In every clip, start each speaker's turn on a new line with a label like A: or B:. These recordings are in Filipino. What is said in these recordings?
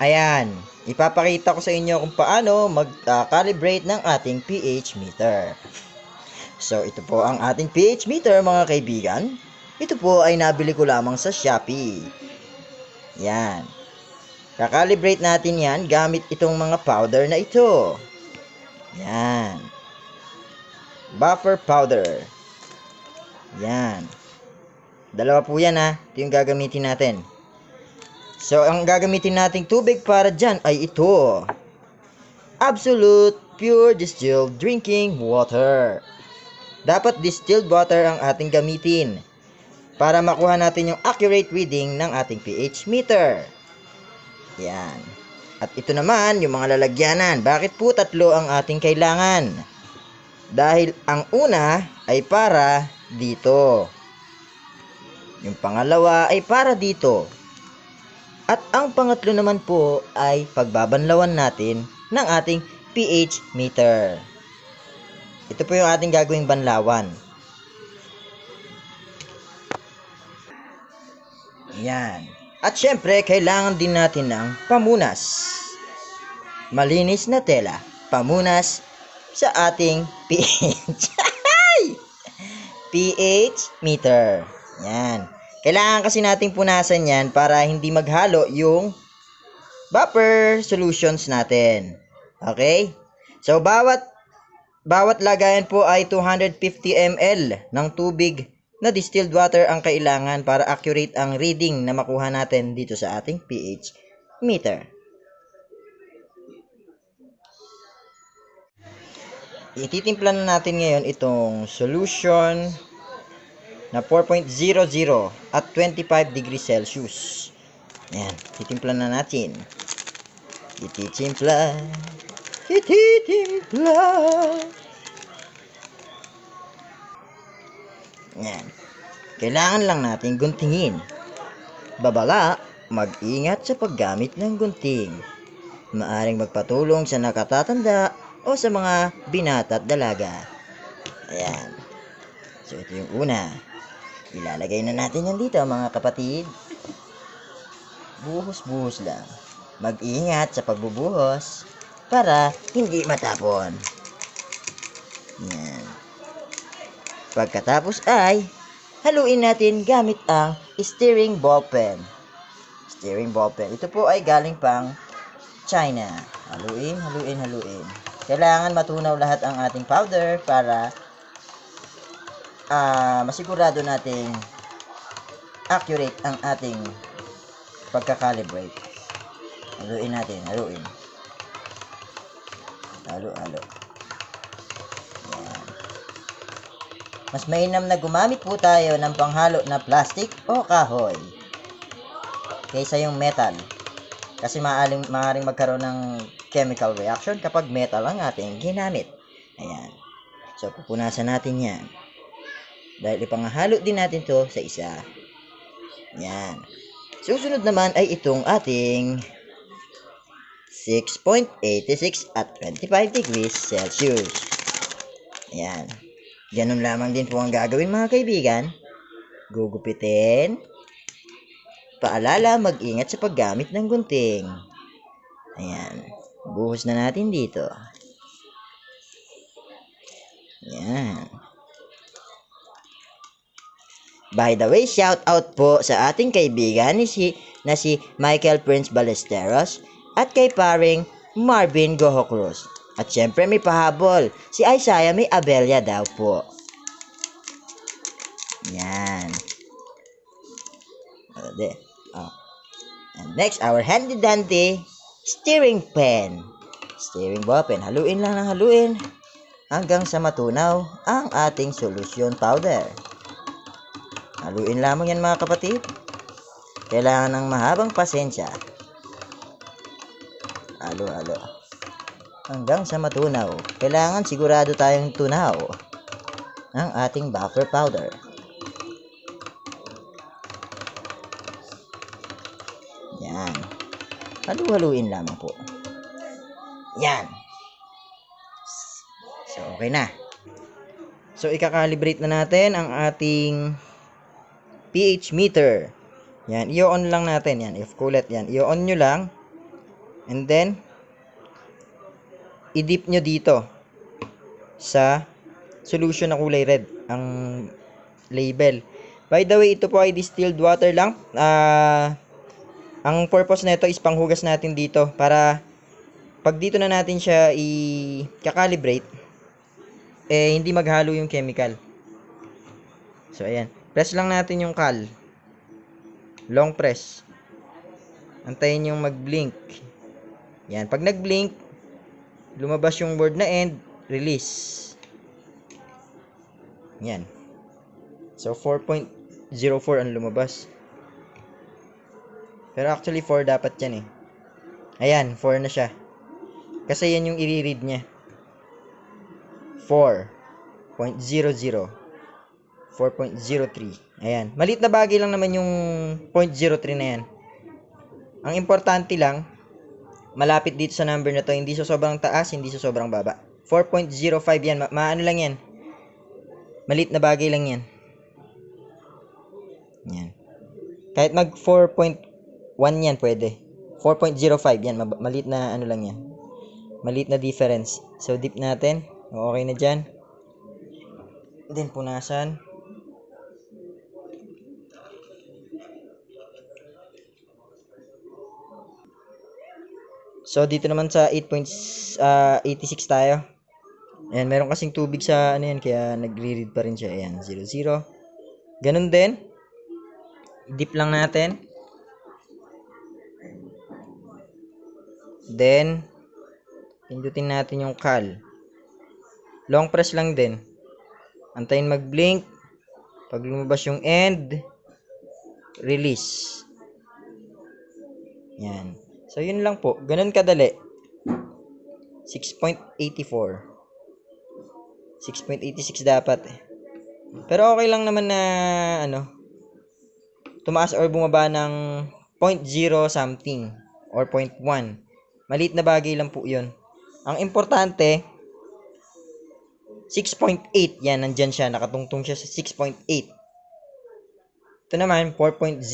A: Ayan, ipapakita ko sa inyo kung paano mag-calibrate ng ating pH meter. So, ito po ang ating pH meter mga kaibigan. Ito po ay nabili ko lamang sa Shopee. Yan. Kakalibrate natin yan gamit itong mga powder na ito. Yan. Buffer powder. Yan. Dalawa po yan ha. Ito yung gagamitin natin. So, ang gagamitin nating tubig para dyan ay ito. Absolute Pure Distilled Drinking Water. Dapat distilled water ang ating gamitin para makuha natin yung accurate reading ng ating pH meter. Yan. At ito naman yung mga lalagyanan. Bakit po tatlo ang ating kailangan? Dahil ang una ay para dito. Yung pangalawa ay para dito. At ang pangatlo naman po ay pagbabanlawan natin ng ating pH meter. Ito po yung ating gagawing banlawan. Yan. At syempre, kailangan din natin ng pamunas. Malinis na tela. Pamunas sa ating pH. pH meter. Yan. Kailangan kasi nating punasan yan para hindi maghalo yung buffer solutions natin. Okay? So, bawat lagayan po ay 250 ml ng tubig na distilled water ang kailangan para accurate ang reading na makuha natin dito sa ating pH meter. Ititimpla na natin ngayon itong solution na 4.00 at 25 degrees Celsius. Ayan, titimpla na natin. Ititimpla. Ayan. Kailangan lang natin guntingin. Babala, mag-ingat sa paggamit ng gunting. Maaring magpatulong sa nakatatanda o sa mga binata at dalaga. Ayan. So, ito yung una. Ilalagay na natin yan dito mga kapatid. Buhos-buhos lang. Mag-ingat sa pagbubuhos para hindi matapon. Yan. Pagkatapos ay haluin natin gamit ang stirring ball pen. Stirring ball pen. Ito po ay galing pang China. Haluin. Kailangan matunaw lahat ang ating powder para masigurado nating accurate ang ating pagkakalibrate. Haluin natin, Halo. Yan. Mas mainam na gumamit po tayo ng panghalo na plastic o kahoy kaysa yung metal. Kasi maaaring magkaroon ng chemical reaction kapag metal ang ating ginamit. Ayan. So, pupunasan natin yan. Dahil ipangahalo din natin to sa isa. Yan. Susunod naman ay itong ating 6.86 at 25 degrees Celsius. Yan. Ganun lamang din po ang gagawin mga kaibigan. Gugupitin. Paalala, mag-ingat sa paggamit ng gunting. Ayan. Buhos na natin dito. Yan. By the way, shout out po sa ating kaibigan na si Michael Prince Ballesteros at kay paring Marvin Goho Cruz. At syempre may pahabol, si Isaiah may abelya daw po. Yan. And next, our handy dandy stirring pen. Stirring ball pen. Haluin lang ng haluin hanggang sa matunaw ang ating solution powder. Haluin lamang yan mga kapatid. Kailangan ng mahabang pasensya. Halo. Hanggang sa matunaw. Kailangan sigurado tayong tunaw ng ating buffer powder. Yan. Halu-haluin lamang po. Yan. So, okay na. So, ikakalibrate na natin ang ating pH meter. Yan, i-on lang natin yan. If kulit yan, i-on nyo lang And then, i-dip nyo dito sa solution na kulay red, ang label. By the way, ito po ay distilled water lang. Ang purpose nito is panghugas natin dito para pag dito na natin siya i-calibrate, hindi maghalo yung chemical. So, ayan. Press lang natin yung cal. Long press. Antayin yung mag-blink. Yan. Pag nag-blink, lumabas yung word na end, release. Yan. So, 4.04 ang lumabas. Pero actually, 4 dapat yan eh. Ayan, 4 na siya. Kasi yan yung i-read niya. 4.00. 4.03. Ayan. Maliit na bagay lang naman yung 0.03 na yan. Ang importante lang, malapit dito sa number na to. Hindi sa sobrang taas, hindi sa sobrang baba. 4.05 yan. Maano lang yan. Maliit na bagay lang yan. Yan. Kahit mag 4.1 yan, pwede. 4.05 yan. Maliit na ano lang yan. Maliit na difference. So, dip natin. Okay na dyan. Then, punasan. So, dito naman sa 8.86 tayo. Ayan, meron kasing tubig sa ano yan, kaya nagre-read pa rin siya. Ayan, 00. Ganun din. Dip lang natin. Then, pindutin natin yung cal. Long press lang din. Antayin mag-blink. Pag lumabas yung end, release. Yan. So, yun lang po. Ganun kadali. 6.84. 6.86 dapat eh. Pero okay lang naman na, tumaas or bumaba ng 0.0 something or 0.1. Maliit na bagay lang po yun. Ang importante, 6.8. Yan, nandyan siya. Nakatungtong siya sa 6.8. Ito naman, 4.0.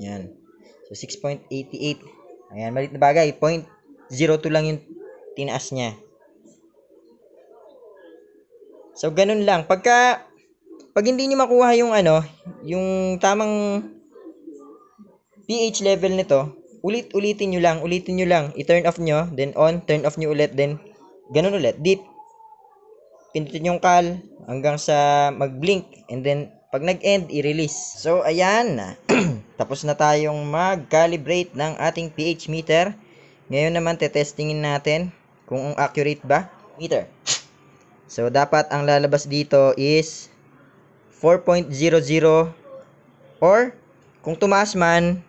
A: Yan. So, 6.88. Ayan, maliit na bagay. 0.02 lang yung tinaas niya. So, ganun lang. Pag hindi niyo makuha yung yung tamang pH level nito, ulitin nyo lang. I-turn off nyo, then on, turn off nyo ulit, then ganun ulit. Dip. Pindutin yung cal hanggang sa mag-blink, and then pag nag-end, i-release. So, ayan. Tapos na tayong mag-calibrate ng ating pH meter. Ngayon naman, tetestingin natin kung accurate ba meter. So, dapat ang lalabas dito is 4.00 or kung tumaas man,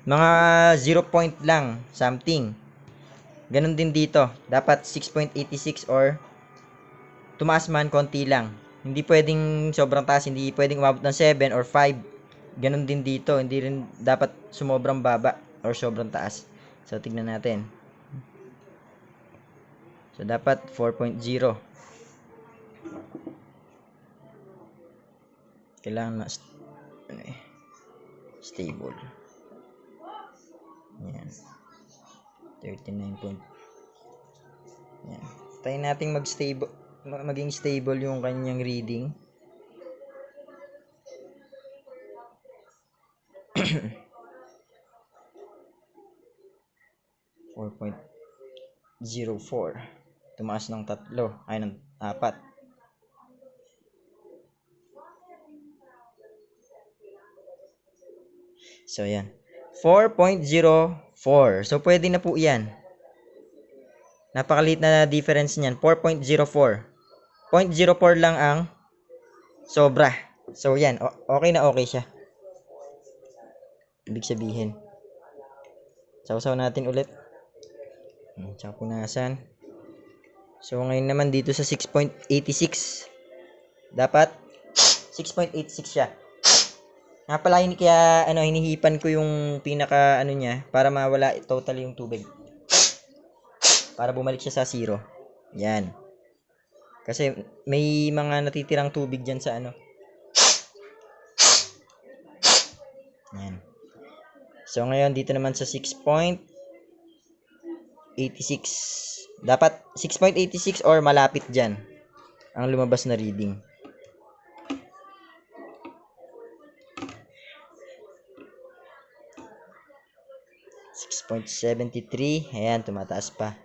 A: mga 0 point lang, something. Ganon din dito. Dapat 6.86 or tumaas man, konti lang. Hindi pwedeng sobrang taas, hindi pwedeng umabot ng 7 or 5. Ganon din dito. Hindi rin dapat sumobrang baba or sobrang taas. So, tignan natin. So, dapat 4.0. Kailangan na stable. Yan. 39 point. Yan. Tayo nating maging stable yung kanyang reading. .04. Tumaas ng 3, ay ng 4. So, yan. 4.04. So, pwede na po yan. Napakaliit na difference niyan. 4.04. 0.04 lang ang sobra. So, yan. Okay na okay siya. Ibig sabihin. Sausaw natin ulit. Tsaka punasan. So, ngayon naman dito sa 6.86. Dapat 6.86 siya. Nga pala, kaya hinihipan ko yung pinaka niya para mawala totally yung tubig. Para bumalik siya sa 0. Yan. Kasi may mga natitirang tubig diyan sa Yan. So ngayon dito naman sa 6.86. Dapat 6.86 or malapit dyan ang lumabas na reading. .73. Ayan, tumataas pa.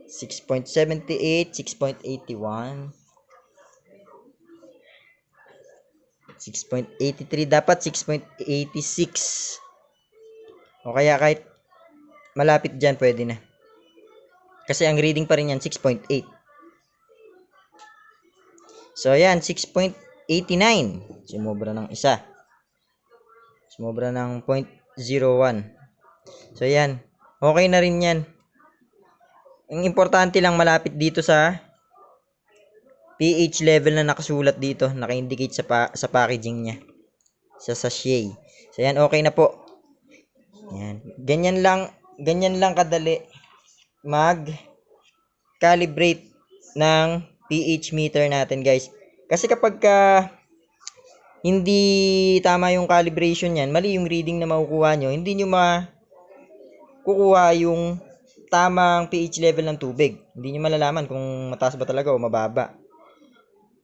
A: 6.78, 6.81, 6.83, dapat 6.86. O kaya kahit malapit dyan, pwede na. Kasi ang reading pa rin yan, 6.8. So, ayan, 6.89. Sumobra ng isa. Sumobra ng 0.01. So, ayan. Okay na rin yan. Ang importante lang malapit dito sa pH level na nakasulat dito. Naka-indicate sa packaging niya. Sa sachet. So, ayan. Okay na po. Ayan. Ganyan lang kadali mag-calibrate ng pH meter natin, guys. Kasi kapag hindi tama yung calibration yan, mali yung reading na makukuha nyo, hindi nyo makukuha yung tamang pH level ng tubig. Hindi nyo malalaman kung mataas ba talaga o mababa.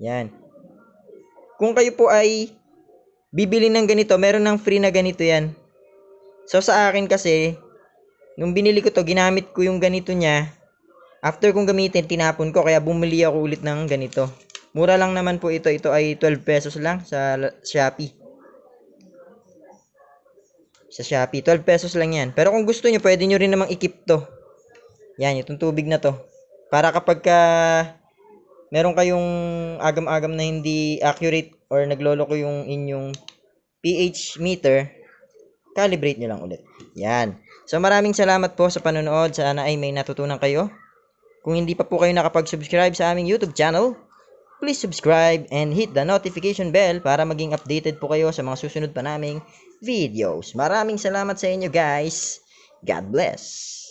A: Yan. Kung kayo po ay bibili ng ganito, meron ng free na ganito yan. So sa akin kasi, nung binili ko to, ginamit ko yung ganito niya. After kong gamitin, tinapon ko, kaya bumili ako ulit ng ganito. Mura lang naman po ito. Ito ay 12 pesos lang sa Shopee. Sa Shopee, 12 pesos lang yan. Pero kung gusto nyo, pwede nyo rin namang i-keep to. Yan, itong tubig na to. Para kapag meron kayong agam-agam na hindi accurate or nagloloko yung inyong pH meter, calibrate nyo lang ulit. Yan. So maraming salamat po sa panonood. Sana ay may natutunan kayo. Kung hindi pa po kayo nakapag-subscribe sa aming YouTube channel, please subscribe and hit the notification bell para maging updated po kayo sa mga susunod pa naming videos. Maraming salamat sa inyo, guys. God bless.